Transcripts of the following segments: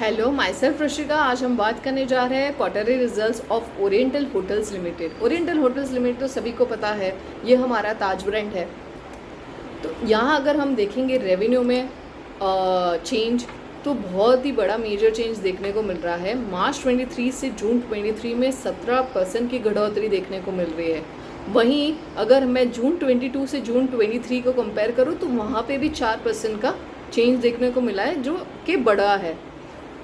Hello, my self Rishika. आज हम बात करने जा रहे हैं quarterly results of oriental hotels limited. Oriental hotels limited तो सभी को पता है, ये हमारा ताज ब्रांड है। तो यहाँ अगर हम देखेंगे रेवेन्यू में चेंज, तो बहुत ही बड़ा मेजर चेंज देखने को मिल रहा है। मार्च 23 से जून 23 में 17% की बढ़ोतरी देखने को मिल रही है। वहीं अगर मैं जून 22 से जून 23 को कंपेयर करूँ तो वहाँ पे भी 4% का चेंज देखने को मिला है, जो कि बड़ा है।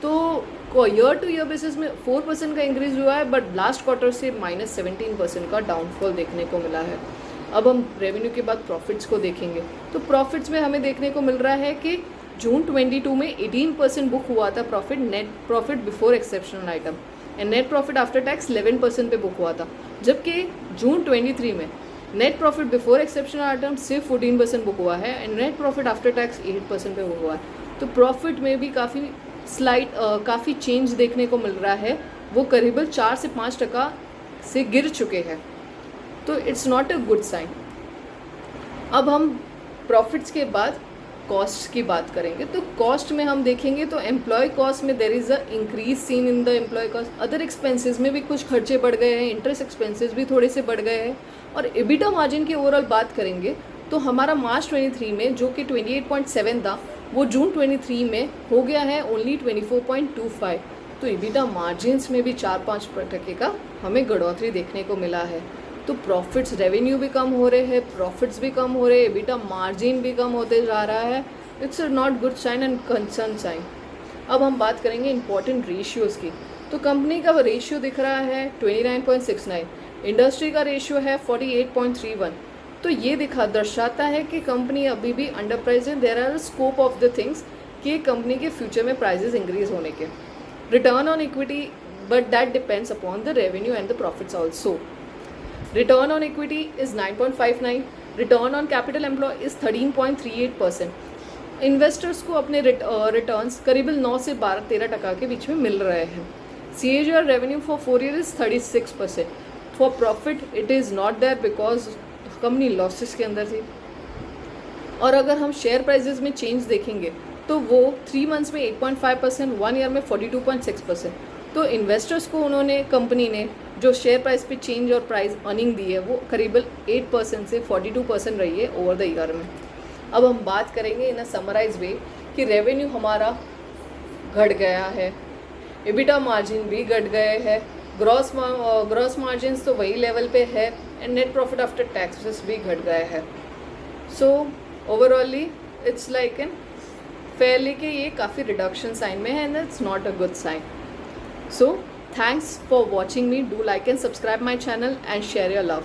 तो ईयर टू ईयर बेसिस में 4% का इंक्रीज हुआ है, बट लास्ट क्वार्टर से -17% का डाउनफॉल देखने को मिला है। अब हम रेवेन्यू के बाद प्रॉफिट्स को देखेंगे, तो प्रॉफिट्स में हमें देखने को मिल रहा है कि जून 22 में 18% बुक हुआ था profit, net profit before exceptional item, and net profit after tax 11% पे बुक हुआ था। जबकि जून 23 में net profit before exceptional item सिर्फ 14% बुक हुआ है, and net profit after tax 8% पे बुक हुआ है। तो प्रॉफिट में भी काफ़ी चेंज देखने को मिल रहा है। वो करीबन 4 से 5% से गिर चुके हैं, तो it's not a good sign. अब हम प्रॉफिट्स के बाद कॉस्ट की बात करेंगे, तो कॉस्ट में हम देखेंगे तो एम्प्लॉय कॉस्ट में there is a increase seen in the employee cost. Other expenses में भी कुछ खर्चे बढ़ गए हैं, इंटरेस्ट एक्सपेंसेस भी थोड़े से बढ़ गए हैं। और एबिटा मार्जिन की ओवरऑल बात करेंगे तो हमारा मार्च 23 में जो कि 28.7 था, वो जून 23 में हो गया है ओनली 24.25। तो एबिटा मार्जिन्स में भी 4-5% का हमें बढ़ोतरी देखने को मिला है। तो प्रॉफिट्स, रेवेन्यू भी कम हो रहे हैं, प्रॉफिट्स भी कम हो रहे हैं, एबिटा मार्जिन भी कम होते जा रहा है। It's not good sign and concern sign. अब हम बात करेंगे इंपॉर्टेंट रेशियोज़ की, तो कंपनी का रेशियो दिख रहा है 29.69, इंडस्ट्री का रेशियो है 48.31। तो ये दर्शाता है कि कंपनी अभी भी अंडर प्राइस है। There are scope of the things कि कंपनी के फ्यूचर में प्राइजेस इंक्रीज होने के। Return on equity, but that depends upon the revenue and the profits also. Return on equity is 9.59, return on capital employed is 13.38%। Investors को अपने returns करीबन 9 से 12-13% के बीच में मिल रहे हैं। CAGR revenue for 4 year is 36%। For profit it is not there because company losses के अंदर थी। और अगर हम शेयर प्राइजेस में चेंज देखेंगे तो वो 3 मंथ्स में 8.5%, 1 ईयर में 42.6%। तो इन्वेस्टर्स को कंपनी ने जो शेयर प्राइस पे चेंज और प्राइस अर्निंग दी है वो करीबन 8% से 42% रही है ओवर द ईयर में। अब हम बात करेंगे इन अ समराइज वे कि रेवेन्यू हमारा घट गया है, एबिटा मार्जिन भी घट गए हैं, ग्रॉस मार्जिन तो वही लेवल पे है, and net profit after taxes भी घट गए हैं। So overall it's like an fairly कि ये काफ़ी रिडक्शन साइन में है, and it's not a good sign. So thanks for watching me. Do like and subscribe my channel and share your love.